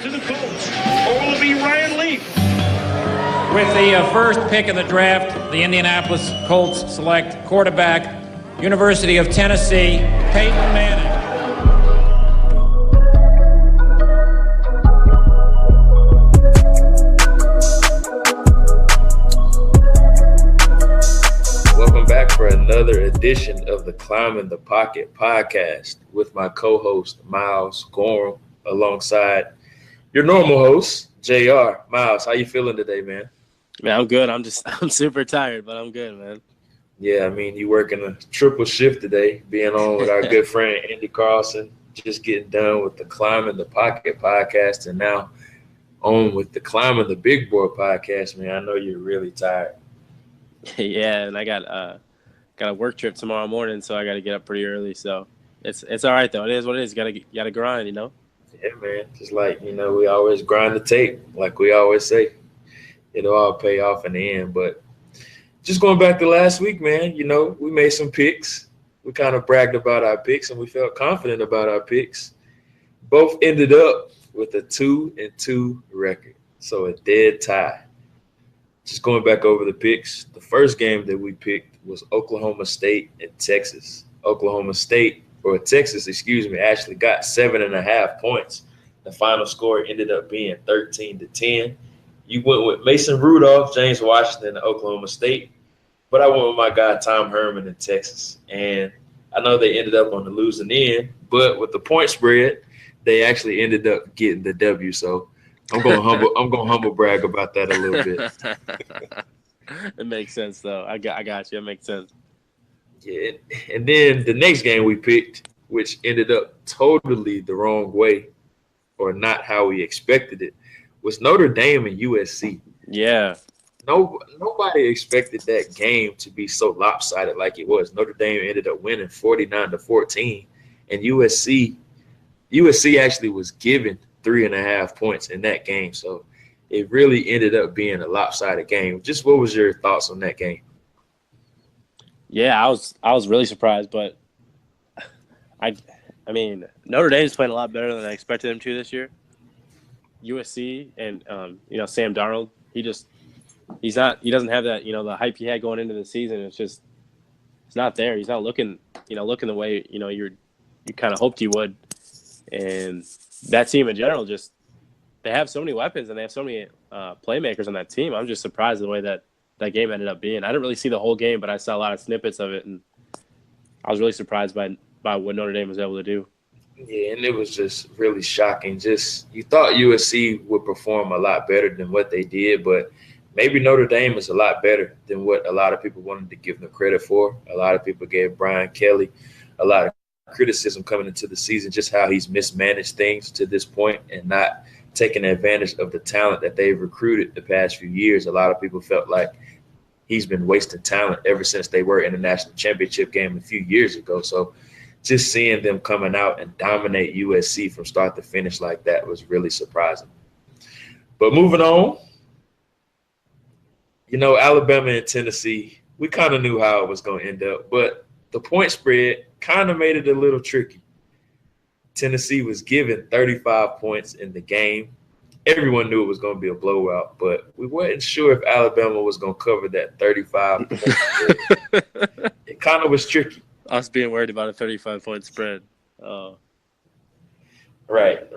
To the Colts, or will it be Ryan Leaf? With the first pick of the draft, the Indianapolis Colts select quarterback, University of Tennessee, Peyton Manning. Welcome back for another edition of the Climb in the Pocket podcast with my co-host, Miles Gorham, alongside your normal host, JR. Miles, how you feeling today, man? Man, I'm good. I'm super tired, but I'm good, man. Yeah, I mean, you working a triple shift today, being on with our good friend Andy Carlson, just getting done with the Climb in the Pocket podcast, and now on with the Climb in the Big Board podcast, man. I know you're really tired. Yeah, and I got a work trip tomorrow morning, so I got to get up pretty early. So it's all right though. It is what it is. You gotta grind, you know. Yeah, man. Just like we always grind the tape, like we always say. It'll all pay off in the end. But just going back to last week, man. We made some picks. We kind of bragged about our picks, and we felt confident about our picks. Both ended up with a 2-2 record, so a dead tie. Just going back over the picks, the first game that we picked was Oklahoma State and Texas. Texas, actually got 7.5 points. The final score ended up being 13-10. You went with Mason Rudolph, James Washington, and Oklahoma State. But I went with my guy Tom Herman in Texas. And I know they ended up on the losing end, but with the point spread, they actually ended up getting the W. So I'm gonna humble brag about that a little bit. It makes sense though. I got you. It makes sense. Yeah, and then the next game we picked, which ended up totally the wrong way, or not how we expected it, was Notre Dame and USC. Yeah. Nobody expected that game to be so lopsided like it was. Notre Dame ended up winning 49-14, and USC actually was given 3.5 points in that game. So it really ended up being a lopsided game. Just what was your thoughts on that game? Yeah, I was really surprised, but I mean Notre Dame's playing a lot better than I expected them to this year. USC and Sam Darnold, he doesn't have that, the hype he had going into the season. It's not there. He's not looking the way you kind of hoped he would. And that team in general, they have so many weapons and they have so many playmakers on that team. I'm just surprised the way that game ended up being. I didn't really see the whole game, but I saw a lot of snippets of it, and I was really surprised by what Notre Dame was able to do. Yeah, and it was just really shocking. You thought USC would perform a lot better than what they did, but maybe Notre Dame is a lot better than what a lot of people wanted to give them credit for. A lot of people gave Brian Kelly a lot of criticism coming into the season, just how he's mismanaged things to this point and not taking advantage of the talent that they've recruited the past few years. A lot of people felt like he's been wasting talent ever since they were in the national championship game a few years ago. So just seeing them coming out and dominate USC from start to finish like that was really surprising. But moving on, Alabama and Tennessee, we kind of knew how it was going to end up, but the point spread kind of made it a little tricky. Tennessee was given 35 points in the game. Everyone knew it was going to be a blowout, but we weren't sure if Alabama was going to cover that 35 point spread. It kind of was tricky. I was being worried about a 35-point spread. Right.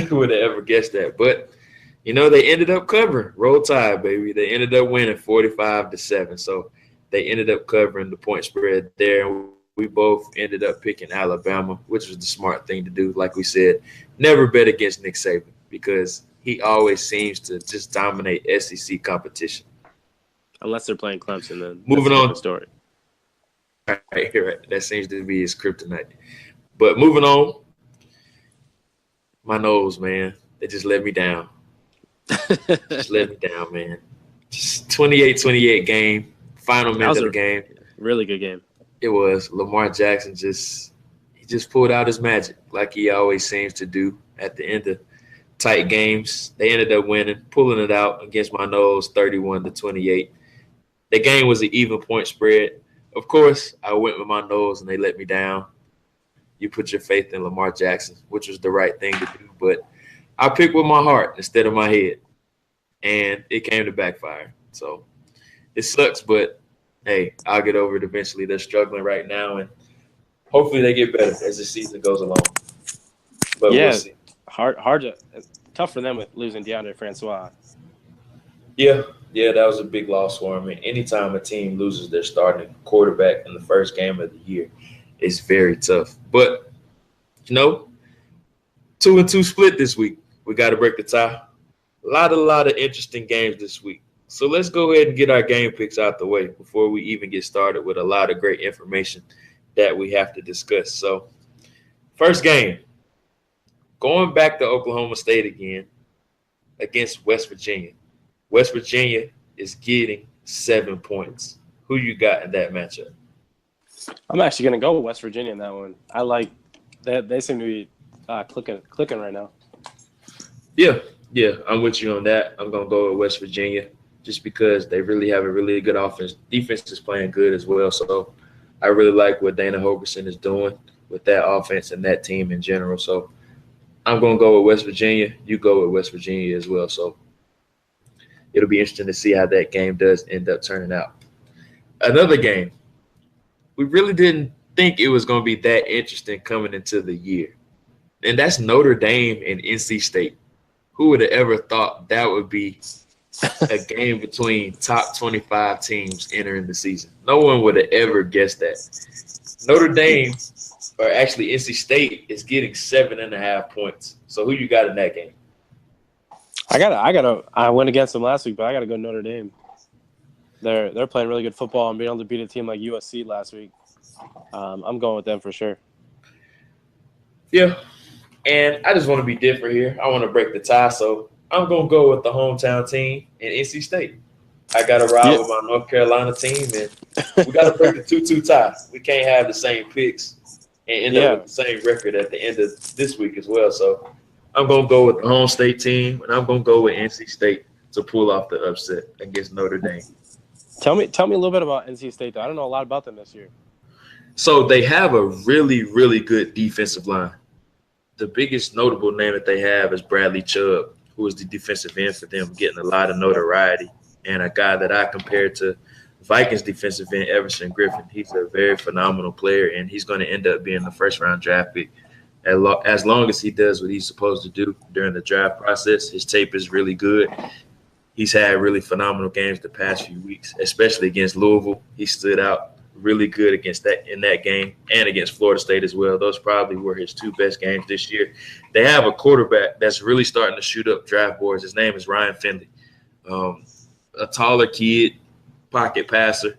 Who would have ever guessed that? But, they ended up covering. Roll Tide, baby. They ended up winning 45-7. So they ended up covering the point spread there. We both ended up picking Alabama, which was the smart thing to do. Like we said, never bet against Nick Saban because he always seems to just dominate SEC competition. Unless they're playing Clemson, then moving on. Story. Right. That seems to be his kryptonite. But moving on, my nose, man, they just let me down. Just let me down, man. Just 28-28 game, final minute of the game. Really good game. It was. Lamar Jackson just pulled out his magic like he always seems to do at the end of tight games. They ended up winning, pulling it out against my nose, 31-28. The game was an even point spread. Of course, I went with my nose and they let me down. You put your faith in Lamar Jackson, which was the right thing to do. But I picked with my heart instead of my head, and it came to backfire. So it sucks, but hey, I'll get over it eventually. They're struggling right now, and hopefully they get better as the season goes along. But Yeah, we'll see. tough for them with losing DeAndre Francois. Yeah, that was a big loss for him. And anytime a team loses their starting quarterback in the first game of the year, it's very tough. But, 2-2 split this week. We got to break the tie. A lot of interesting games this week. So let's go ahead and get our game picks out the way before we even get started with a lot of great information that we have to discuss. So, first game, going back to Oklahoma State again against West Virginia. West Virginia is getting 7 points. Who you got in that matchup? I'm actually going to go with West Virginia in that one. I like that. They seem to be clicking right now. Yeah, I'm with you on that. I'm going to go with West Virginia just because they really have a really good offense. Defense is playing good as well. So I really like what Dana Holgorsen is doing with that offense and that team in general. So I'm going to go with West Virginia. You go with West Virginia as well. So it'll be interesting to see how that game does end up turning out. Another game, we really didn't think it was going to be that interesting coming into the year. And that's Notre Dame and NC State. Who would have ever thought that would be a game between top 25 teams entering the season? No one would have ever guessed that. Notre Dame, or actually NC State, is getting 7.5 points. So who you got in that game? I went against them last week, but I got to go Notre Dame. They're playing really good football and being able to beat a team like USC last week. I'm going with them for sure. Yeah, and I just want to be different here. I want to break the tie, so I'm going to go with the hometown team in NC State. I got to ride with my North Carolina team, and we got to break the 2-2 tie. We can't have the same picks and end up with the same record at the end of this week as well. So I'm going to go with the home state team, and I'm going to go with NC State to pull off the upset against Notre Dame. Tell me a little bit about NC State, though. I don't know a lot about them this year. So they have a really, really good defensive line. The biggest notable name that they have is Bradley Chubb, who is the defensive end for them, getting a lot of notoriety, and a guy that I compared to Vikings defensive end Everson Griffin. He's a very phenomenal player, and he's going to end up being the first-round draft pick. As long as he does what he's supposed to do during the draft process, his tape is really good. He's had really phenomenal games the past few weeks, especially against Louisville. He stood out really good in that game and against Florida State as well. Those probably were his two best games this year. They have a quarterback that's really starting to shoot up draft boards. His name is Ryan Finley, a taller kid, pocket passer.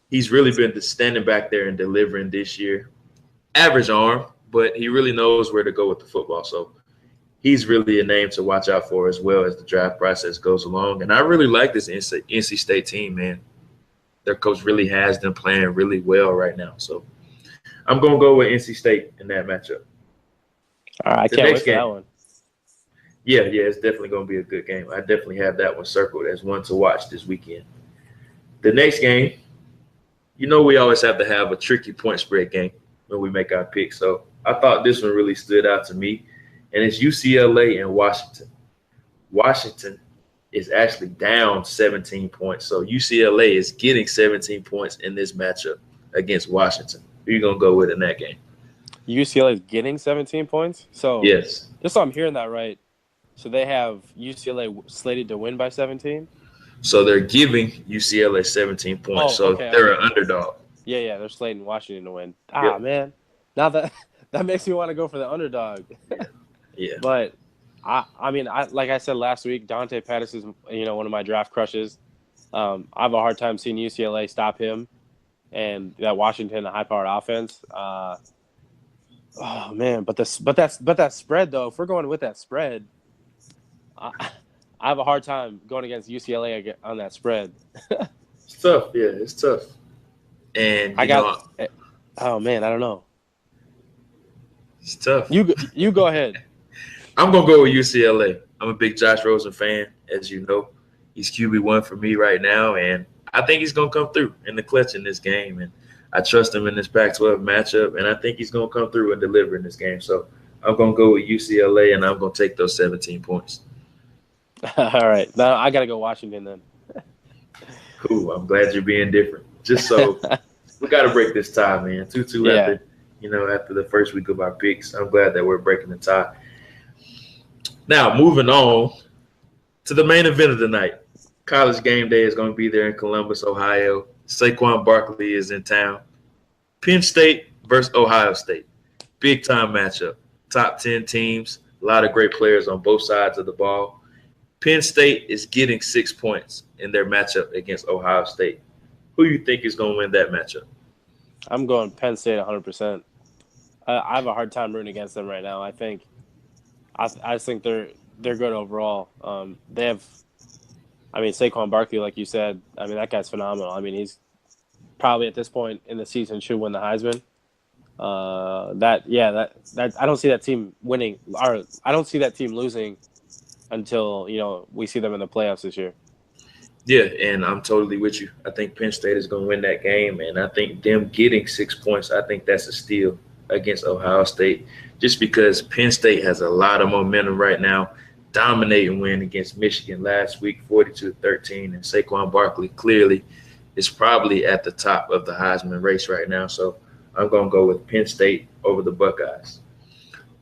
He's really been standing back there and delivering this year. Average arm, but he really knows where to go with the football. So he's really a name to watch out for as well as the draft process goes along. And I really like this NC State team, man. Their coach really has them playing really well right now. So I'm going to go with NC State in that matchup. All right, I can't wait for that one. Yeah, it's definitely going to be a good game. I definitely have that one circled as one to watch this weekend. The next game, we always have to have a tricky point spread game when we make our picks. So I thought this one really stood out to me, and it's UCLA and Washington. Washington is actually down 17 points. So UCLA is getting 17 points in this matchup against Washington. Who are you going to go with in that game? UCLA is getting 17 points? So yes. Just so I'm hearing that right, so they have UCLA slated to win by 17? So they're giving UCLA 17 points. They're an underdog. Yeah, they're slating Washington to win. Yep. Man. Now that makes me want to go for the underdog. Yeah. But I mean, like I said last week, Dante Pettis is one of my draft crushes. I have a hard time seeing UCLA stop him, and that Washington high-powered offense. Oh man, but that spread though. If we're going with that spread, I have a hard time going against UCLA on that spread. It's tough. Yeah, it's tough. And oh man, I don't know. It's tough. You go ahead. I'm going to go with UCLA. I'm a big Josh Rosen fan, as you know. He's QB1 for me right now, and I think he's going to come through in the clutch in this game. And I trust him in this Pac-12 matchup, and I think he's going to come through and deliver in this game. So I'm going to go with UCLA, and I'm going to take those 17 points. All right. Now I got to go Washington then. Cool. I'm glad you're being different. Just so we got to break this tie, man. 2-2 Yeah. after the first week of our picks. I'm glad that we're breaking the tie. Now, moving on to the main event of the night. College game day is going to be there in Columbus, Ohio. Saquon Barkley is in town. Penn State versus Ohio State. Big time matchup. Top 10 teams. A lot of great players on both sides of the ball. Penn State is getting 6 points in their matchup against Ohio State. Who do you think is going to win that matchup? I'm going Penn State 100%. I have a hard time rooting against them right now. I think they're good overall. They have, Saquon Barkley, like you said. That guy's phenomenal. He's probably at this point in the season should win the Heisman. I don't see that team winning, or I don't see that team losing until we see them in the playoffs this year. Yeah, and I'm totally with you. I think Penn State is going to win that game, and I think them getting 6 points, I think that's a steal against Ohio State, just because Penn State has a lot of momentum right now, dominating win against Michigan last week, 42-13, and Saquon Barkley clearly is probably at the top of the Heisman race right now, so I'm going to go with Penn State over the Buckeyes.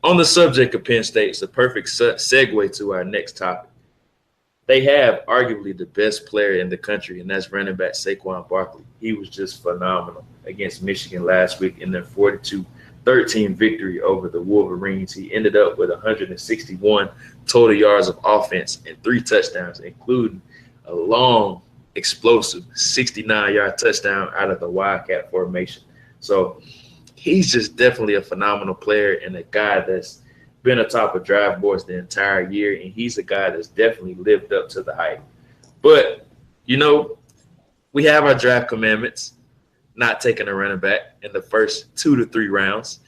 On the subject of Penn State, it's a perfect segue to our next topic. They have arguably the best player in the country, and that's running back Saquon Barkley. He was just phenomenal against Michigan last week in their 42-13 victory over the Wolverines. He ended up with 161 total yards of offense and 3 touchdowns, including a long, explosive 69-yard touchdown out of the Wildcat formation. So he's just definitely a phenomenal player and a guy that's been atop of draft boards the entire year, and he's a guy that's definitely lived up to the hype. But, we have our draft commandments, not taking a running back in the first 2 to 3 rounds.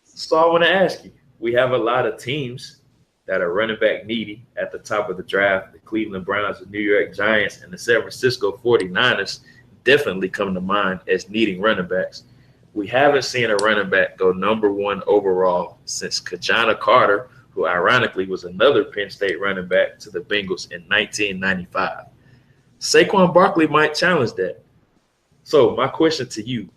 So I want to ask you, we have a lot of teams that are running back needy at the top of the draft. The Cleveland Browns, the New York Giants, and the San Francisco 49ers definitely come to mind as needing running backs. We haven't seen a running back go number 1 overall since Kajana Carter, who ironically was another Penn State running back to the Bengals in 1995. Saquon Barkley might challenge that. So my question to you,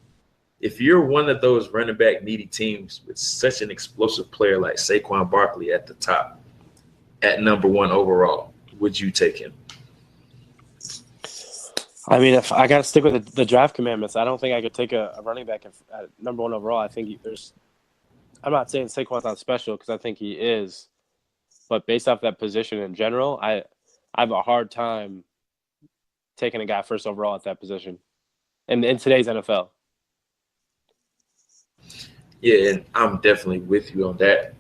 if you're one of those running back needy teams with such an explosive player like Saquon Barkley at the top, at number 1 overall, would you take him? If I got to stick with the draft commandments, I don't think I could take a running back at number 1 overall. I think I'm not saying Saquon's not special because I think he is, but based off that position in general, I have a hard time taking a guy first overall at that position in today's NFL. Yeah, and I'm definitely with you on that.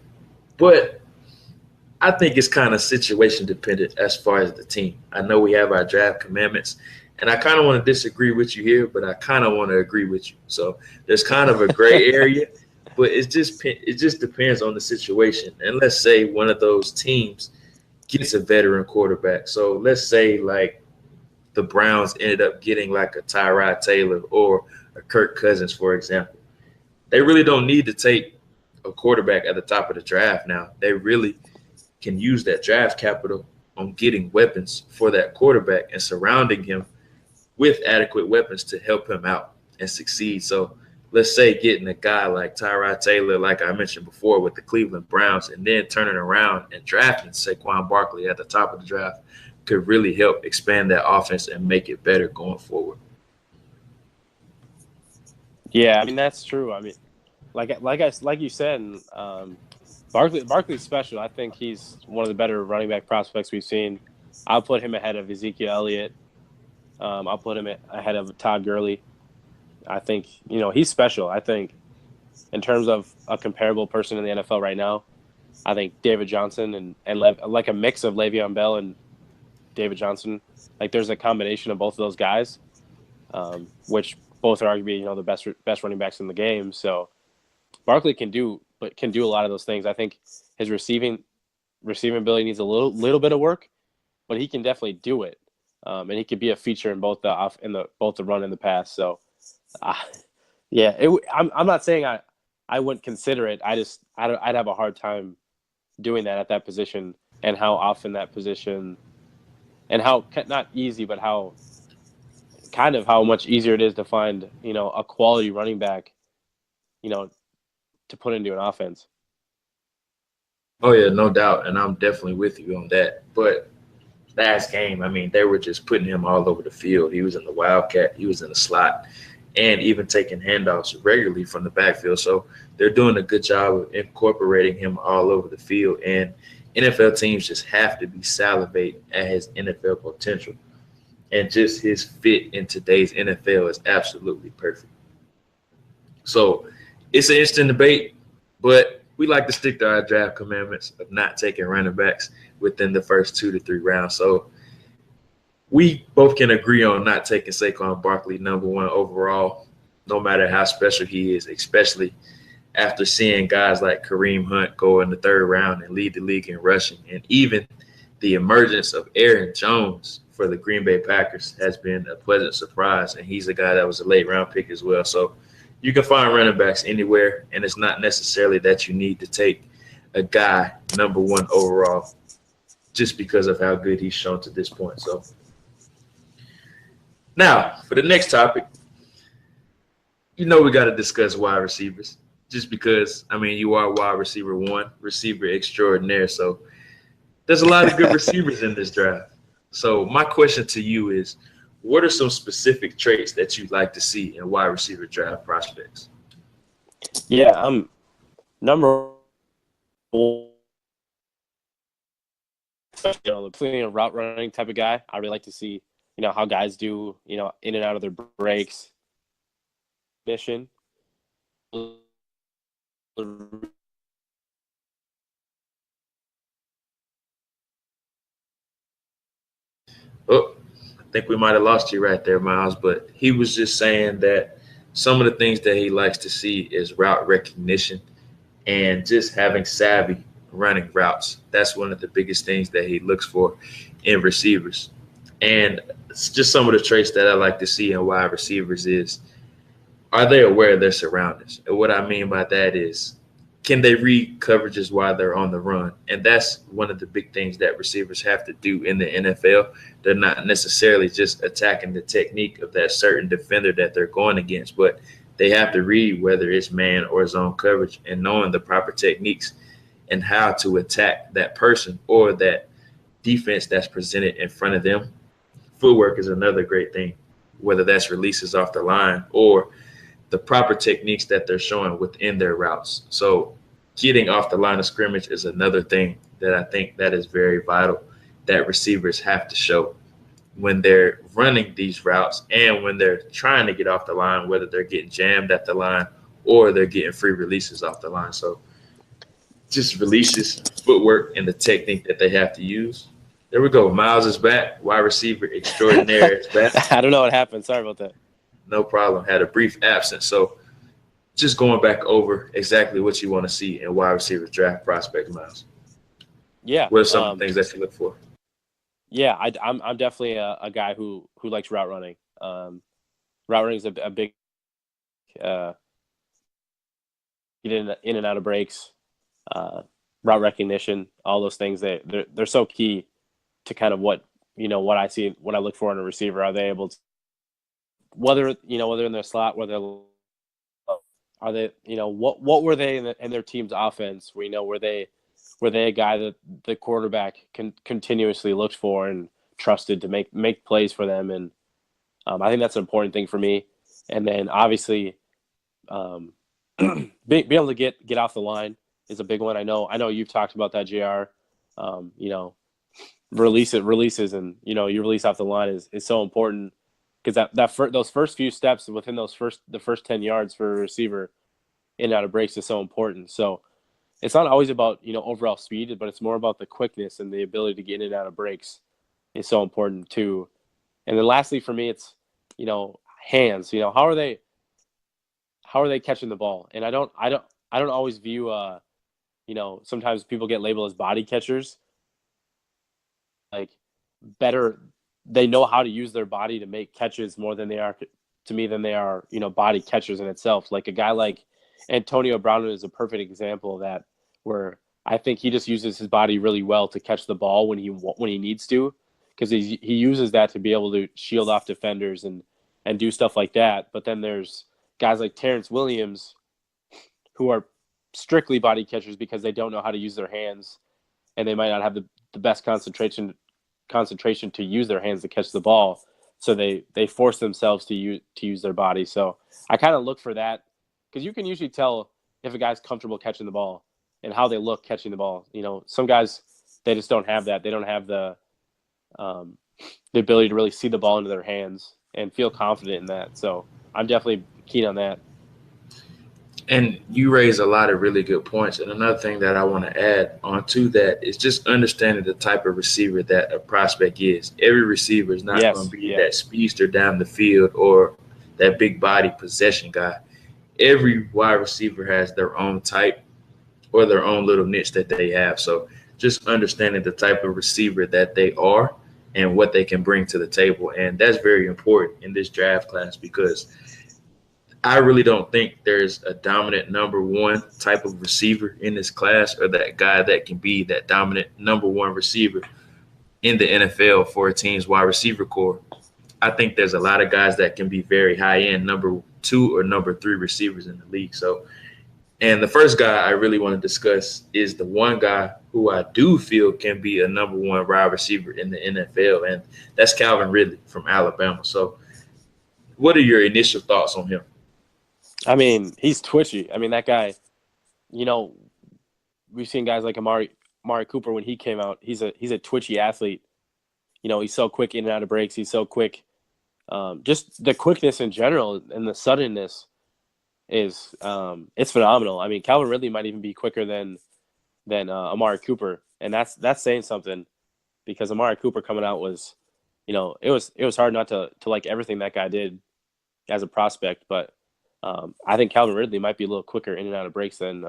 But I think it's kind of situation dependent as far as the team. I know we have our draft commandments, and I kind of want to disagree with you here, but I kind of want to agree with you. So there's kind of a gray area, but it just depends on the situation. And let's say one of those teams gets a veteran quarterback. So let's say like the Browns ended up getting like a Tyrod Taylor or a Kirk Cousins, for example. They really don't need to take a quarterback at the top of the draft now. They really can use that draft capital on getting weapons for that quarterback and surrounding him with adequate weapons to help him out and succeed. So let's say getting a guy like Tyrod Taylor, like I mentioned before, with the Cleveland Browns, and then turning around and drafting Saquon Barkley at the top of the draft could really help expand that offense and make it better going forward. Yeah, that's true. Like you said, Barkley's special. I think he's one of the better running back prospects we've seen. I'll put him ahead of Ezekiel Elliott. I'll put him ahead of Todd Gurley. I think, he's special. I think in terms of a comparable person in the NFL right now, I think David Johnson and like a mix of Le'Veon Bell and David Johnson. Like there's a combination of both of those guys, which both are arguably, the best running backs in the game. So Barkley can do a lot of those things. I think his receiving ability needs a little bit of work, but he can definitely do it. And he could be a feature in both both the run and the pass. So, I'm not saying I I wouldn't consider it. I'd have a hard time doing that at that position, and how often that position, and how not easy, but how much easier it is to find, a quality running back, to put into an offense. Oh yeah, no doubt, and I'm definitely with you on that. But last game, I mean, they were just putting him all over the field. He was in the wildcat, he was in the slot, and even taking handoffs regularly from the backfield. So they're doing a good job of incorporating him all over the field. And NFL teams just have to be salivating at his NFL potential. And just his fit in today's NFL is absolutely perfect. So it's an interesting debate, but we like to stick to our draft commandments of not taking running backs within the first 2 to 3 rounds. So we both can agree on not taking Saquon Barkley #1 overall, no matter how special he is, especially after seeing guys like Kareem Hunt go in the 3rd round and lead the league in rushing. And even the emergence of Aaron Jones for the Green Bay Packers has been a pleasant surprise, and he's a guy that was a late-round pick as well. So you can find running backs anywhere, and it's not necessarily that you need to take a guy #1 overall just because of how good he's shown to this point. So now, for the next topic, we got to discuss wide receivers just because, I mean, you are wide receiver 1, receiver extraordinaire. So there's a lot of good receivers in this draft. So my question to you is, what are some specific traits that you'd like to see in wide receiver draft prospects? Yeah, number one, especially a route running type of guy. I really like to see, how guys do, in and out of their breaks. Mission. Oh, I think we might have lost you right there, Miles, but he was just saying that some of the things that he likes to see is route recognition and just having savvy running routes. That's one of the biggest things that he looks for in receivers. And it's just some of the traits that I like to see in wide receivers is, are they aware of their surroundings? And what I mean by that is, can they read coverages while they're on the run? And that's one of the big things that receivers have to do in the NFL. They're not necessarily just attacking the technique of that certain defender that they're going against, but they have to read whether it's man or zone coverage and knowing the proper techniques and how to attack that person or that defense that's presented in front of them. Footwork is another great thing, whether that's releases off the line or the proper techniques that they're showing within their routes. So getting off the line of scrimmage is another thing that I think that is very vital that receivers have to show when they're running these routes and when they're trying to get off the line, whether they're getting jammed at the line or they're getting free releases off the line. So just releases, footwork, and the technique that they have to use. There we go. Miles is back. Wide receiver extraordinaire is back. I don't know what happened. Sorry about that. No problem. Had a brief absence. So just going back over exactly what you want to see in wide receiver draft prospects, Miles. Yeah. What are some of the things that you look for? Yeah, I'm definitely a guy who likes route running. Route running is a big get in and out of breaks, route recognition, all those things. They're so key to kind of what I see, what I look for in a receiver. Are they able to, whether in their slot, whether are they, what were they in their team's offense? Were they a guy that the quarterback continuously looked for and trusted to make plays for them? And I think that's an important thing for me. And then obviously, being able to get off the line is a big one. I know you've talked about that, JR. Releases, and you release off the line is so important, because those first few steps within the first 10 yards for a receiver in and out of breaks is so important. So it's not always about overall speed, but it's more about the quickness and the ability to get in and out of breaks is so important too. And then lastly for me, it's hands. How are they catching the ball? And I don't always view sometimes people get labeled as body catchers. Like, better, they know how to use their body to make catches more than they are, to me, than they are body catchers in itself. Like a guy like Antonio Brown is a perfect example of that, where I think he just uses his body really well to catch the ball when he needs to, because he uses that to be able to shield off defenders and do stuff like that. But then there's guys like Terrence Williams who are strictly body catchers because they don't know how to use their hands, and they might not have the best concentration to use their hands to catch the ball. So they force themselves to use their body. So I kind of look for that, because you can usually tell if a guy's comfortable catching the ball and how they look catching the ball. You know, some guys, they just don't have that. They don't have the ability to really see the ball into their hands and feel confident in that. So I'm definitely keen on that. And you raise a lot of really good points. And another thing that I want to add on to that is just understanding the type of receiver that a prospect is. Every receiver is not going to be that speedster down the field or that big body possession guy. Every wide receiver has their own type or their own little niche that they have. So just understanding the type of receiver that they are and what they can bring to the table. And that's very important in this draft class, because I really don't think there's a dominant number one type of receiver in this class, or that guy that can be that dominant number one receiver in the NFL for a team's wide receiver core. I think there's a lot of guys that can be very high-end number 2 or number 3 receivers in the league. So, and the first guy I really want to discuss is the one guy who I do feel can be a number 1 wide receiver in the NFL, and that's Calvin Ridley from Alabama. So what are your initial thoughts on him? I mean, he's twitchy. I mean, that guy, you know, we've seen guys like Amari Cooper when he came out. He's a twitchy athlete. You know, he's so quick in and out of breaks. He's so quick. Just the quickness in general and the suddenness is it's phenomenal. I mean, Calvin Ridley might even be quicker than Amari Cooper, and that's saying something, because Amari Cooper coming out was, you know, it was hard not to like everything that guy did as a prospect, but I think Calvin Ridley might be a little quicker in and out of breaks than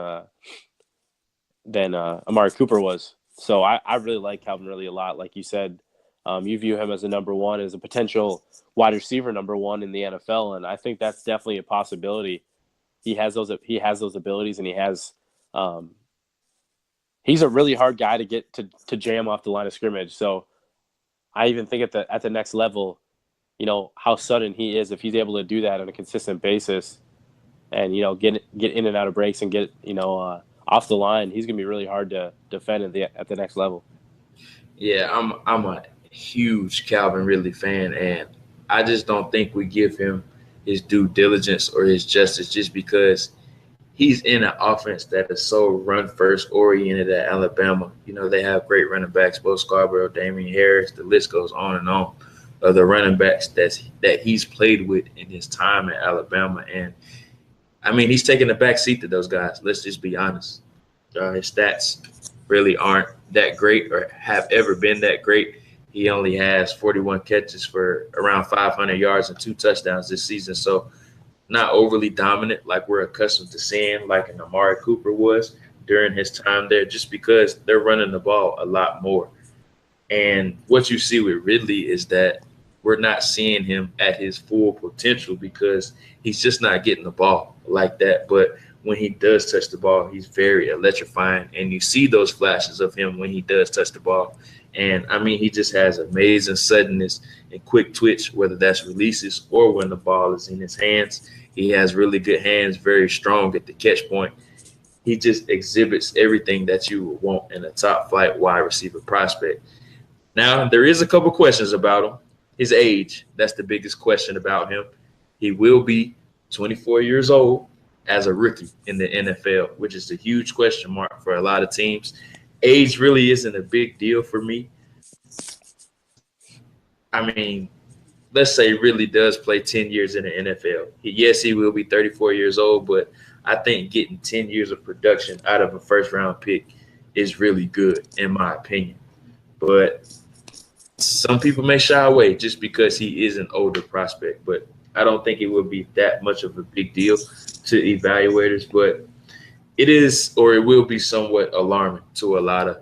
Amari Cooper was. So I really like Calvin Ridley a lot. Like you said, you view him as a number 1, as a potential wide receiver number 1 in the NFL, and I think that's definitely a possibility. He has those abilities, and he's a really hard guy to get to jam off the line of scrimmage. So I even think at the next level, you know, how sudden he is, if he's able to do that on a consistent basis, and, you know, get in and out of breaks and get, you know, off the line, he's gonna be really hard to defend at the next level. Yeah, I'm a huge Calvin Ridley fan, and I just don't think we give him his due diligence or his justice, just because he's in an offense that is so run-first oriented at Alabama. You know, they have great running backs, Bo Scarborough, Damian Harris, the list goes on and on of the running backs that he's played with in his time at Alabama. And, I mean, he's taking the back seat to those guys. Let's just be honest. His stats really aren't that great or have ever been that great. He only has 41 catches for around 500 yards and 2 touchdowns this season. So not overly dominant like we're accustomed to seeing, like an Amari Cooper was during his time there, just because they're running the ball a lot more. And what you see with Ridley is that we're not seeing him at his full potential, because he's just not getting the ball like that. But when he does touch the ball, he's very electrifying, and you see those flashes of him when he does touch the ball. And, I mean, he just has amazing suddenness and quick twitch, whether that's releases or when the ball is in his hands. He has really good hands, very strong at the catch point. He just exhibits everything that you would want in a top-flight wide receiver prospect. Now, there is a couple questions about him. His age, that's the biggest question about him. He will be 24 years old as a rookie in the NFL, which is a huge question mark for a lot of teams. Age really isn't a big deal for me. I mean, let's say Ridley does play 10 years in the NFL. Yes, he will be 34 years old, but I think getting 10 years of production out of a first-round pick is really good, in my opinion. But some people may shy away just because he is an older prospect, but I don't think it would be that much of a big deal to evaluators. But it is, or it will be, somewhat alarming to a lot of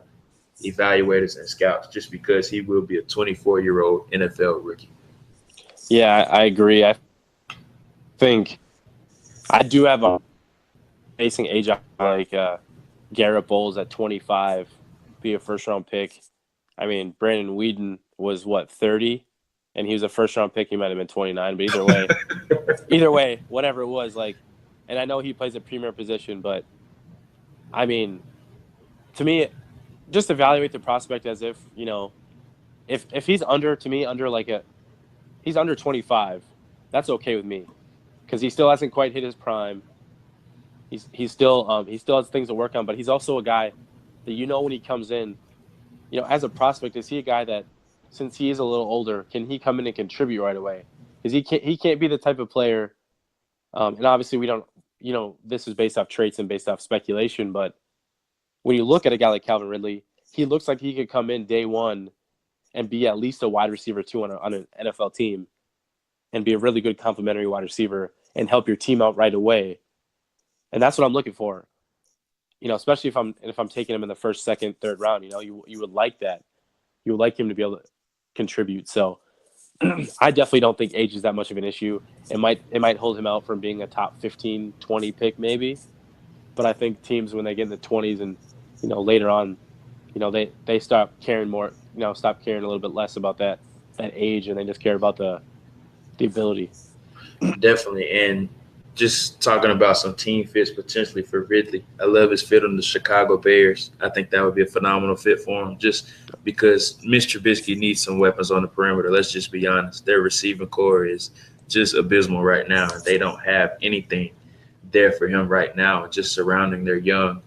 evaluators and scouts, just because he will be a 24-year-old NFL rookie. Yeah, I agree. I think I do have a facing age like Garrett Bowles at 25, be a first-round pick. I mean, Brandon Whedon was, 30? And he was a first-round pick. He might have been 29, but either way, whatever it was, and I know he plays a premier position, but, I mean, to me, just evaluate the prospect as if, if he's under, to me, he's under 25, that's okay with me because he still hasn't quite hit his prime. He still has things to work on, but he's also a guy that when he comes in, as a prospect, is he a guy that, since he is a little older, can he come in and contribute right away? Because he can't be the type of player, and obviously we don't, this is based off traits and based off speculation, but when you look at a guy like Calvin Ridley, he looks like he could come in day one and be at least a wide receiver 2 on an NFL team and be a really good complementary wide receiver and help your team out right away. And that's what I'm looking for. Especially if I'm taking him in the first, second, third round, you would like that. You would like him to be able to contribute. So I definitely don't think age is that much of an issue. It might hold him out from being a top 15, 20 pick maybe. But I think teams, when they get in the 20s and, later on, they stop caring more, stop caring a little bit less about that age, and they just care about the ability. Definitely. And just talking about some team fits potentially for Ridley, I love his fit on the Chicago Bears. I think that would be a phenomenal fit for him just because Mr. Trubisky needs some weapons on the perimeter. Let's just be honest. Their receiving core is just abysmal right now. They don't have anything there for him right now, just surrounding their young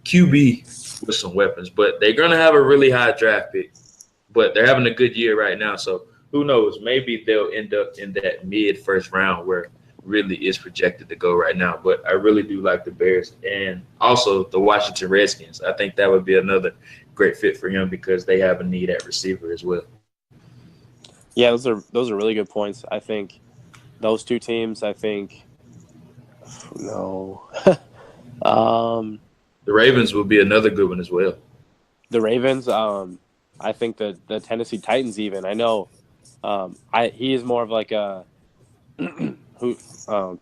QB with some weapons. But they're going to have a really high draft pick. But they're having a good year right now. So who knows? Maybe they'll end up in that mid-first round where Ridley is projected to go right now. But I really do like the Bears and also the Washington Redskins. I think that would be another great fit for him because they have a need at receiver as well. Yeah, those are really good points. I think those two teams, no. The Ravens will be another good one as well. The Ravens, I think the Tennessee Titans even. I know he is more of like a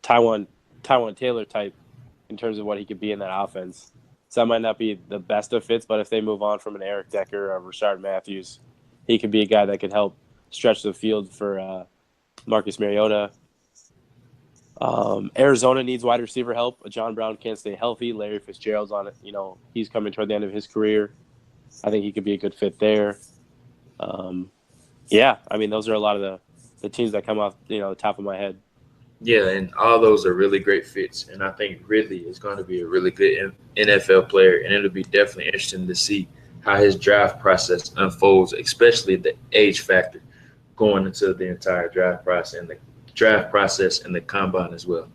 Taiwan Taylor type in terms of what he could be in that offense. So that might not be the best of fits, but if they move on from an Eric Decker or Rashard Matthews, he could be a guy that could help stretch the field for Marcus Mariota. Arizona needs wide receiver help. John Brown can't stay healthy. Larry Fitzgerald's on it. He's coming toward the end of his career. I think he could be a good fit there. Those are a lot of the teams that come off, the top of my head. Yeah, and all those are really great fits. And I think Ridley is going to be a really good NFL player, and it'll be definitely interesting to see how his draft process unfolds, especially the age factor going into the entire draft process and the combine as well.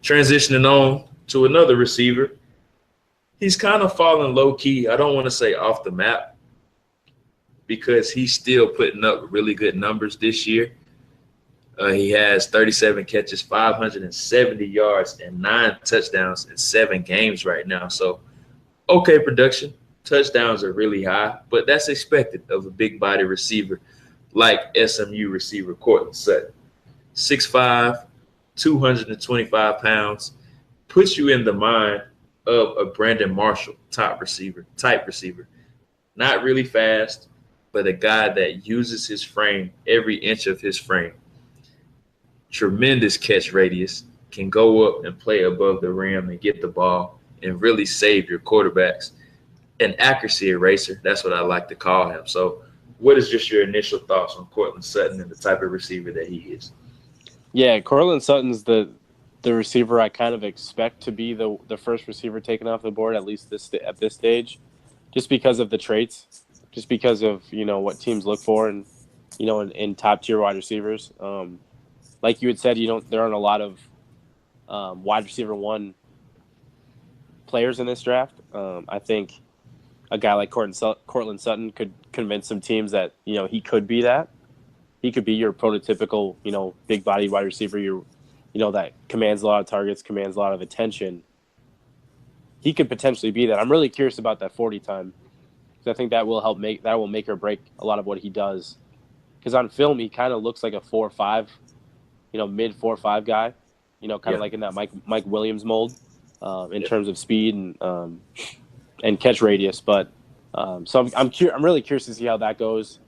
Transitioning on to another receiver. He's kind of fallen low-key. I don't want to say off the map because he's still putting up really good numbers this year. He has 37 catches, 570 yards, and 9 touchdowns in 7 games right now. So, okay production. Touchdowns are really high, but that's expected of a big-body receiver like SMU receiver Courtland Sutton. 6'5", 225 pounds, puts you in the mind of a Brandon Marshall type receiver. Not really fast, but a guy that uses his frame, every inch of his frame. Tremendous catch radius, can go up and play above the rim and get the ball and really save your quarterbacks. An accuracy eraser, that's what I like to call him. So what is just your initial thoughts on Courtland Sutton and the type of receiver that he is? Yeah, Courtland Sutton's the receiver I kind of expect to be the first receiver taken off the board, at least at this stage, just because of the traits, just because of, what teams look for and, in top-tier wide receivers. Like you had said, there aren't a lot of wide receiver 1 players in this draft. I think a guy like Courtland Sutton could convince some teams that, he could be that. He could be your prototypical, big body wide receiver, that commands a lot of targets, commands a lot of attention. He could potentially be that. I'm really curious about that 40 time because I think that will make or break a lot of what he does. Because on film, he kind of looks like a 4-5, mid 4-5 guy, kind of like in that Mike Williams mold. in terms of speed and catch radius. But so I'm really curious to see how that goes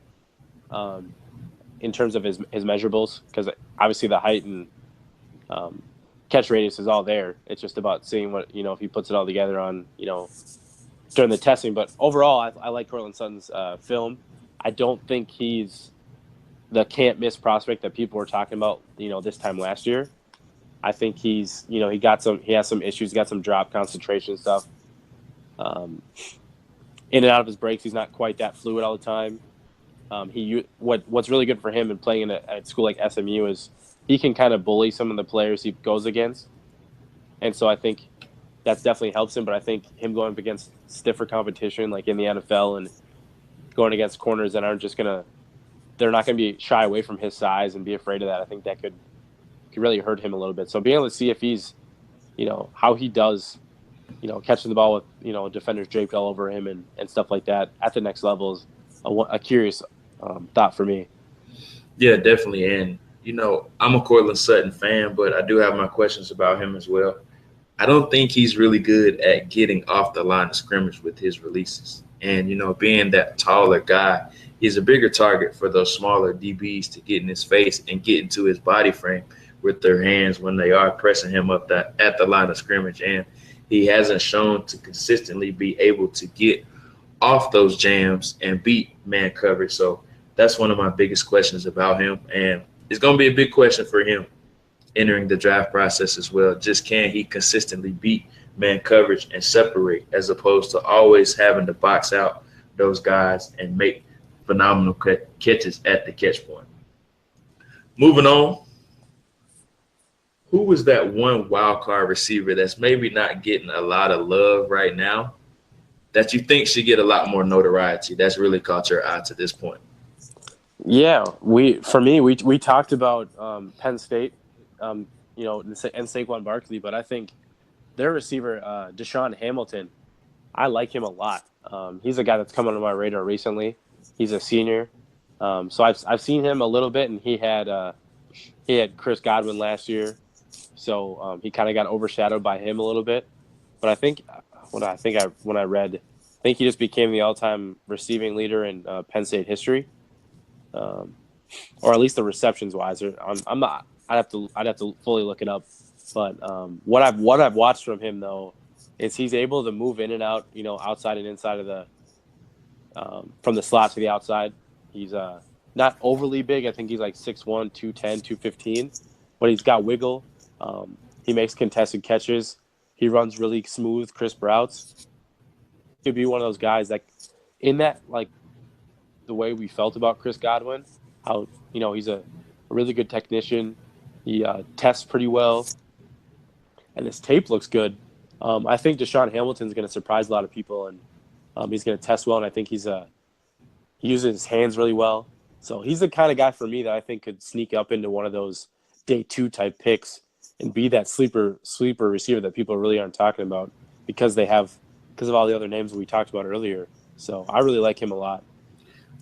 in terms of his measurables, because obviously the height and catch radius is all there. It's just about seeing what, if he puts it all together on, during the testing. But overall, I like Courtland Sutton's film. I don't think he's the can't miss prospect that people were talking about, this time last year. I think he's, he has some issues, got some drop concentration stuff. In and out of his breaks, he's not quite that fluid all the time. What's really good for him in playing at school like SMU is he can kind of bully some of the players he goes against. And so I think that definitely helps him. But I think him going up against stiffer competition like in the NFL and going against corners that aren't just they're not going to be shy away from his size and be afraid of that. I think that could really hurt him a little bit. So being able to see if he's, how he does, catching the ball with, defenders draped all over him and stuff like that at the next level is a curious thought for me. Yeah, definitely. And, I'm a Courtland Sutton fan, but I do have my questions about him as well. I don't think he's really good at getting off the line of scrimmage with his releases. And, being that taller guy, he's a bigger target for those smaller DBs to get in his face and get into his body frame with their hands when they are pressing him up at the line of scrimmage. And he hasn't shown to consistently be able to get off those jams and beat man coverage. So that's one of my biggest questions about him. And it's going to be a big question for him entering the draft process as well. Just can he consistently beat man coverage and separate, as opposed to always having to box out those guys and make phenomenal catches at the catch point. Moving on. Who was that one wild card receiver that's maybe not getting a lot of love right now that you think should get a lot more notoriety that's really caught your eye to this point? Yeah, we talked about Penn State, and Saquon Barkley, but I think their receiver, Deshaun Hamilton, I like him a lot. He's a guy that's come on my radar recently. He's a senior, so I've seen him a little bit, and he had Chris Godwin last year, so he kind of got overshadowed by him a little bit. But I think when I read, I think he just became the all-time receiving leader in Penn State history. Or at least the receptions wise. I'm not. I'd have to fully look it up. But what I've watched from him though is he's able to move in and out, outside and inside of the from the slot to the outside. He's not overly big. I think he's like 6'1", 210, 215, but he's got wiggle. He makes contested catches. He runs really smooth, crisp routes. He could be one of those guys that, in that like the way we felt about Chris Godwin, how he's a really good technician. He tests pretty well, and his tape looks good. I think Deshaun Hamilton's going to surprise a lot of people, and he's going to test well. And I think he uses his hands really well. So he's the kind of guy for me that I think could sneak up into one of those day 2 type picks and be that sleeper receiver that people really aren't talking about because of all the other names we talked about earlier. So I really like him a lot.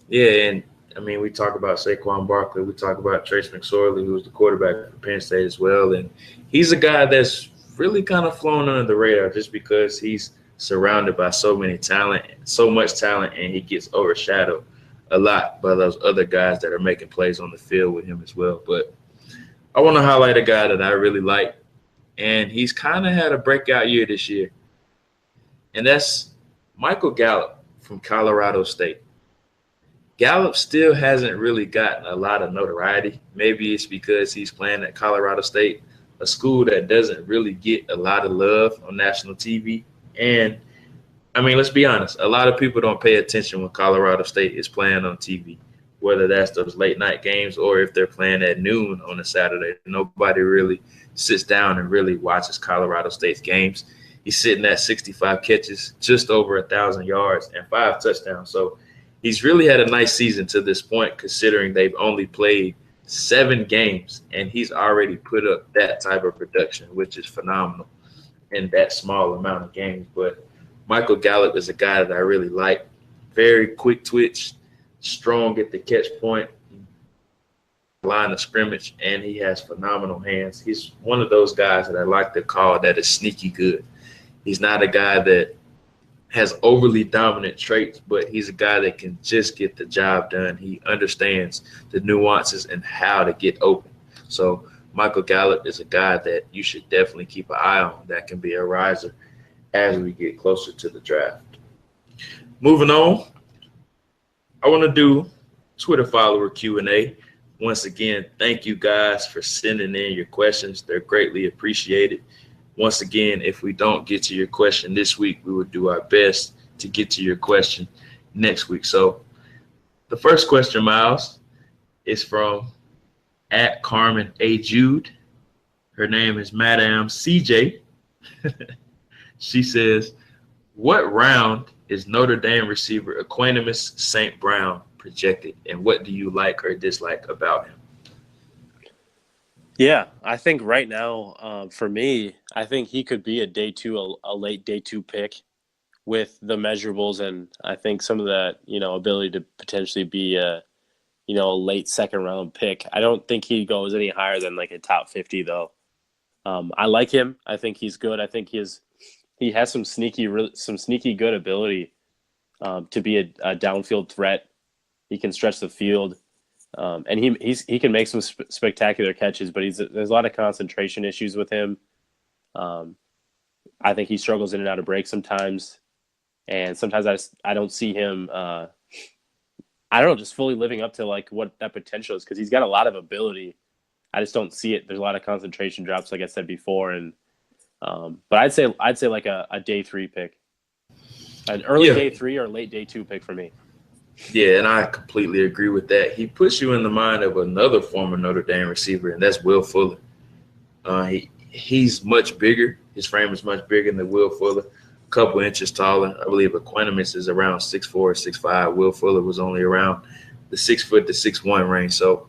Yeah, and I mean, we talk about Saquon Barkley. We talk about Trace McSorley, who was the quarterback for Penn State as well. And he's a guy that's really kind of flown under the radar just because he's surrounded by so much talent, and he gets overshadowed a lot by those other guys that are making plays on the field with him as well. But I want to highlight a guy that I really like, and he's kind of had a breakout year this year, and that's Michael Gallup from Colorado State. Gallup still hasn't really gotten a lot of notoriety. Maybe it's because he's playing at Colorado State, a school that doesn't really get a lot of love on national TV. And, I mean, let's be honest, a lot of people don't pay attention when Colorado State is playing on TV, whether that's those late-night games or if they're playing at noon on a Saturday. Nobody really sits down and really watches Colorado State's games. He's sitting at 65 catches, just over 1,000 yards, and 5 touchdowns. So he's really had a nice season to this point, considering they've only played 7 games, and he's already put up that type of production, which is phenomenal in that small amount of games. But Michael Gallup is a guy that I really like. Very quick twitch, strong at the catch point, line of scrimmage, and he has phenomenal hands. He's one of those guys that I like to call that is sneaky good. He's not a guy that has overly dominant traits, but he's a guy that can just get the job done. He understands the nuances and how to get open. So Michael Gallup is a guy that you should definitely keep an eye on. That can be a riser as we get closer to the draft. Moving on, I want to do Twitter follower Q&A. Once again, thank you guys for sending in your questions. They're greatly appreciated. Once again, if we don't get to your question this week, we will do our best to get to your question next week. So the first question, Miles, is from @Carmen A. Jude. Her name is Madame CJ. She says, what round is Notre Dame receiver Equanimeous St. Brown projected, and what do you like or dislike about him? Yeah, I think right now, for me, I think he could be a late day two pick with the measurables, and I think some of that, ability to potentially be a late second round pick. I don't think he goes any higher than like a top 50 though. I like him. I think he's good. I think he has some sneaky good ability to be a downfield threat. He can stretch the field, and he can make some spectacular catches. But there's a lot of concentration issues with him. I think he struggles in and out of breaks sometimes, and sometimes I don't see him. I don't know, just fully living up to like what that potential is, because he's got a lot of ability. I just don't see it. There's a lot of concentration drops, like I said before, and but I'd say like a day 3 pick, an early day 3 or late day 2 pick for me. Yeah, and I completely agree with that. He puts you in the mind of another former Notre Dame receiver, and that's Will Fuller. He's much bigger. His frame is much bigger than Will Fuller, a couple inches taller. I believe Equanimeous is around 6'4", 6'5". Will Fuller was only around the 6 foot to 6'1" range. So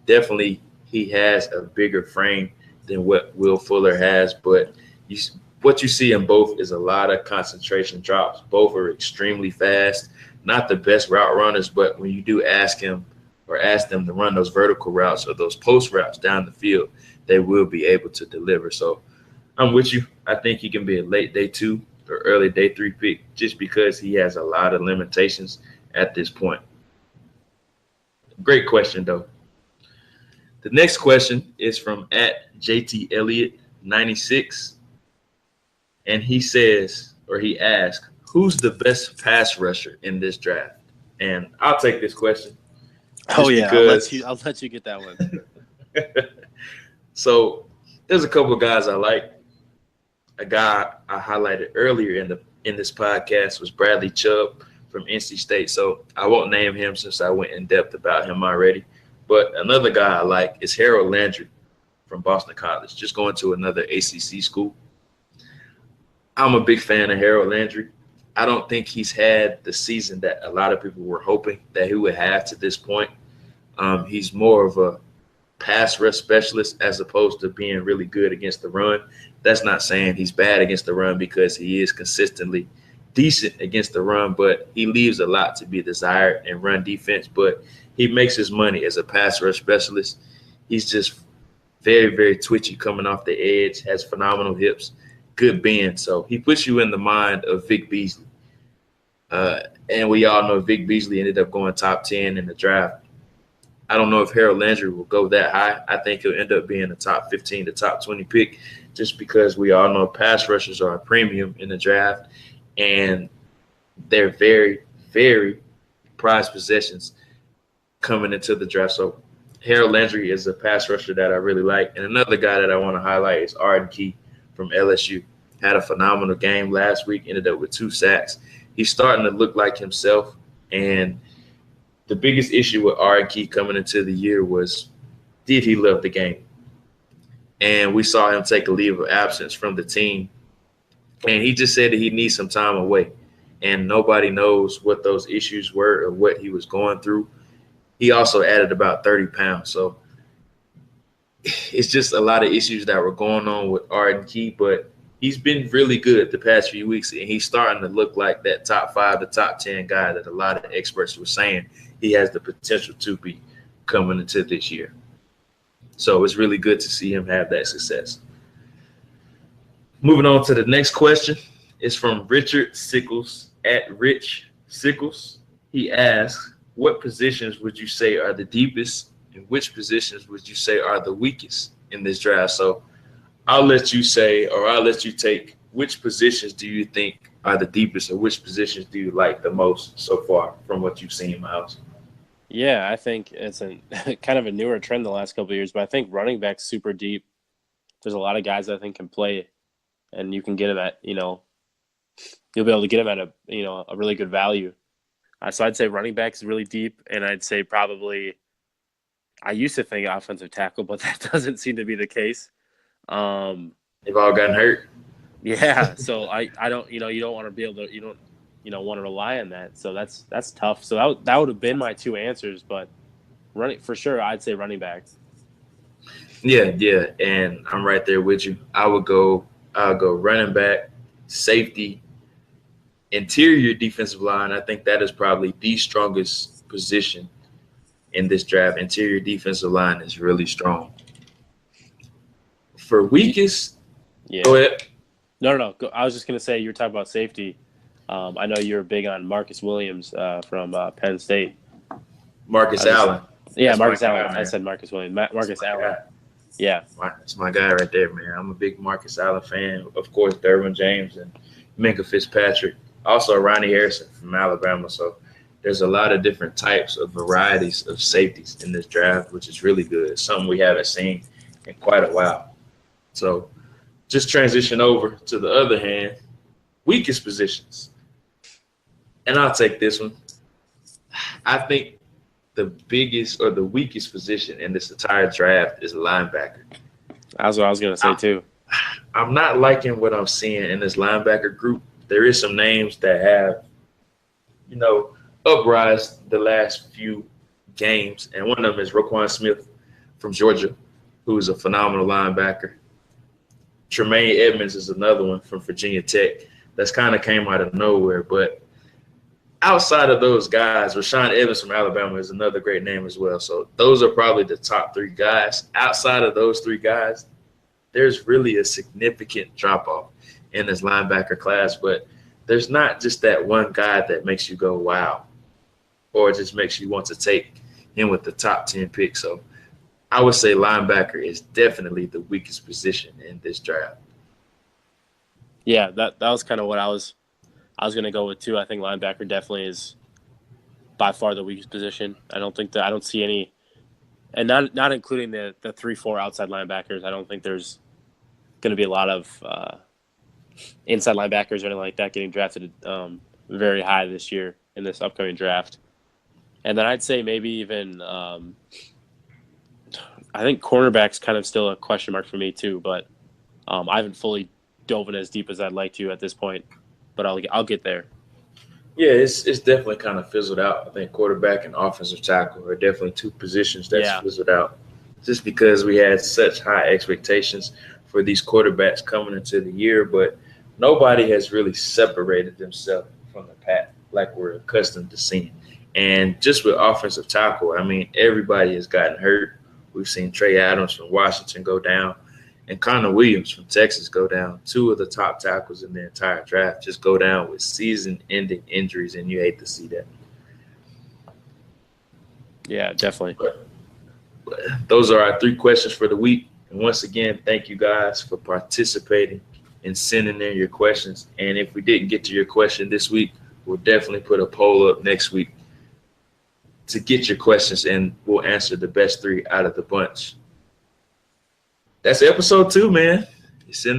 definitely he has a bigger frame than what Will Fuller has. But what you see in both is a lot of concentration drops. Both are extremely fast. Not the best route runners, but when you do ask them to run those vertical routes or those post routes down the field, they will be able to deliver. So I'm with you. I think he can be a late day 2 or early day 3 pick just because he has a lot of limitations at this point. Great question, though. The next question is from @JT Elliott 96. And he asks, who's the best pass rusher in this draft? And I'll take this question. Oh yeah, I'll let you get that one. So there's a couple of guys I like. A guy I highlighted earlier in this podcast was Bradley Chubb from NC State. So I won't name him since I went in depth about him already. But another guy I like is Harold Landry from Boston College, just going to another ACC school. I'm a big fan of Harold Landry. I don't think he's had the season that a lot of people were hoping that he would have to this point. He's more of a pass rush specialist as opposed to being really good against the run. That's not saying he's bad against the run, because he is consistently decent against the run, but he leaves a lot to be desired in run defense. But he makes his money as a pass rush specialist. He's just very, very twitchy coming off the edge, has phenomenal hips, good bend. So he puts you in the mind of Vic Beasley. And we all know Vic Beasley ended up going top 10 in the draft. I don't know if Harold Landry will go that high. I think he'll end up being a top 15 to top 20 pick, just because we all know pass rushers are a premium in the draft, and they're very, very prized possessions coming into the draft. So Harold Landry is a pass rusher that I really like. And another guy that I want to highlight is Arden Key from LSU. Had a phenomenal game last week, ended up with 2 sacks. He's starting to look like himself, and the biggest issue with Arden Key coming into the year was, did he love the game? And we saw him take a leave of absence from the team, and he just said that he needs some time away, and nobody knows what those issues were or what he was going through. He also added about 30 pounds, so it's just a lot of issues that were going on with Arden Key, but he's been really good the past few weeks, and he's starting to look like that top 5 to top 10 guy that a lot of experts were saying he has the potential to be coming into this year. So it's really good to see him have that success. Moving on to the next question. It's from Richard Sickles at Rich Sickles. He asks, what positions would you say are the deepest and which positions would you say are the weakest in this draft? So I'll let you say, or I'll let you take, which positions do you think are the deepest or which positions do you like the most so far from what you've seen, Miles? Yeah, I think it's a kind of a newer trend the last couple of years, but I think running back's super deep. There's a lot of guys I think can play, and you can get them at, you'll be able to get them at a really good value. So I'd say running back is really deep, and I'd say probably I used to think offensive tackle, but that doesn't seem to be the case. They've all gotten hurt. Yeah, so I don't you don't want to be able to want to rely on that. So that's tough. So that would have been my two answers, but running for sure, I'd say running back. Yeah, and I'm right there with you. I'll go running back, safety, interior defensive line. I think that is probably the strongest position in this draft. Interior defensive line is really strong. For weakest, yeah. Go ahead. No. I was just going to say, you were talking about safety. I know you're big on Marcus Williams from Penn State. Marcus Allen. Yeah, That's Marcus Allen. guy, I said Marcus Williams. Marcus Allen. Guy. Yeah. That's my guy right there, man. I'm a big Marcus Allen fan. Of course, Derwin James and Minkah Fitzpatrick. Also, Ronnie Harrison from Alabama. So there's a lot of different types of varieties of safeties in this draft, which is really good. It's something we haven't seen in quite a while. So just transition over to the other hand, weakest positions. And I'll take this one. I think the biggest or the weakest position in this entire draft is linebacker. That's what I was going to say, too. I'm not liking what I'm seeing in this linebacker group. There is some names that have, uprise the last few games. And one of them is Roquan Smith from Georgia, who is a phenomenal linebacker. Tremaine Edmonds is another one from Virginia Tech that's kind of came out of nowhere. But outside of those guys, Rashaan Evans from Alabama is another great name as well. So those are probably the top three guys. Outside of those three guys, there's really a significant drop-off in this linebacker class. But there's not just that one guy that makes you go, wow, or just makes you want to take him with the top 10 picks. So I would say linebacker is definitely the weakest position in this draft. Yeah, that was kind of what I was going to go with too. I think linebacker definitely is by far the weakest position. I don't see any, and not including the 3-4 outside linebackers. I don't think there's going to be a lot of inside linebackers or anything like that getting drafted very high this year in this upcoming draft. And then I'd say maybe even I think cornerback's kind of still a question mark for me too, but I haven't fully dove in as deep as I'd like to at this point, but I'll get there. Yeah, it's definitely kind of fizzled out. I think quarterback and offensive tackle are definitely two positions that's fizzled out just because we had such high expectations for these quarterbacks coming into the year, but nobody has really separated themselves from the pack like we're accustomed to seeing. And just with offensive tackle, I mean, everybody has gotten hurt. We've seen Trey Adams from Washington go down and Connor Williams from Texas go down. Two of the top tackles in the entire draft just go down with season-ending injuries, and you hate to see that. Yeah, definitely. But those are our three questions for the week. And once again, thank you guys for participating and sending in your questions. And if we didn't get to your question this week, we'll definitely put a poll up next week to get your questions, and we'll answer the best three out of the bunch. That's episode 2, man. It's a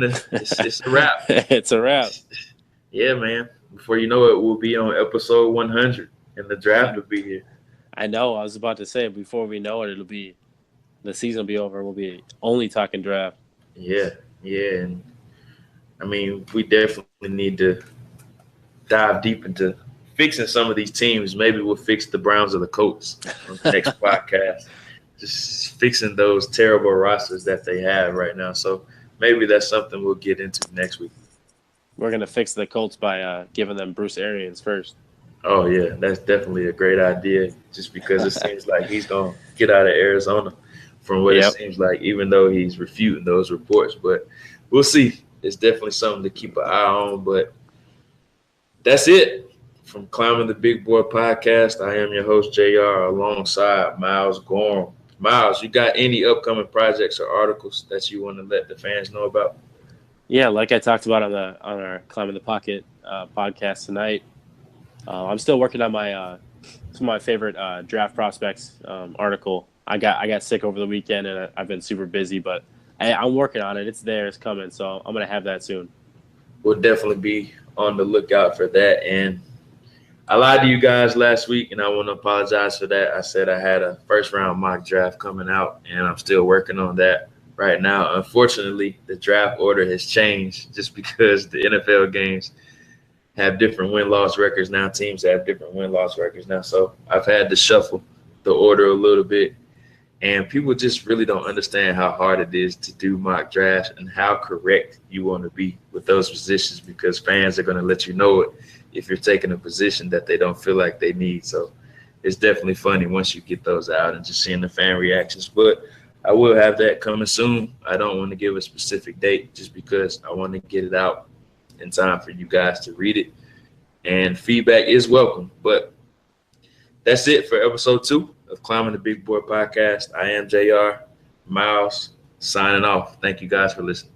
wrap. It's a wrap. Yeah, man. Before you know it, we'll be on episode 100, and the draft will be here. I know. I was about to say, before we know it, the season will be over. We'll be only talking draft. Yeah. And I mean, we definitely need to dive deep into fixing some of these teams. Maybe we'll fix the Browns or the Colts on the next podcast. Just fixing those terrible rosters that they have right now. So maybe that's something we'll get into next week. We're going to fix the Colts by giving them Bruce Arians first. Oh, yeah, that's definitely a great idea just because it seems like he's going to get out of Arizona from what it seems like, even though he's refuting those reports. But we'll see. it's definitely something to keep an eye on. But that's it from Climbing the Big Boy podcast. I am your host, JR, alongside Miles Gorham. Miles, you got any upcoming projects or articles that you want to let the fans know about? Yeah, like I talked about on our Climbing the Pocket podcast tonight, I'm still working on my some of my favorite draft prospects article. I got sick over the weekend and I've been super busy, but I'm working on it. It's there, it's coming, so I'm gonna have that soon. We'll definitely be on the lookout for that. And I lied to you guys last week, and I want to apologize for that. I said I had a first-round mock draft coming out, and I'm still working on that right now. Unfortunately, the draft order has changed just because the NFL games have different win-loss records now. Teams have different win-loss records now. So I've had to shuffle the order a little bit. And people just really don't understand how hard it is to do mock drafts and how correct you want to be with those positions, because fans are going to let you know it if you're taking a position that they don't feel like they need. So it's definitely funny once you get those out and just seeing the fan reactions. But I will have that coming soon. I don't want to give a specific date just because I want to get it out in time for you guys to read it. And feedback is welcome. But that's it for episode 2 of Climbing the Big Boy podcast. I am JR. Miles signing off. Thank you guys for listening.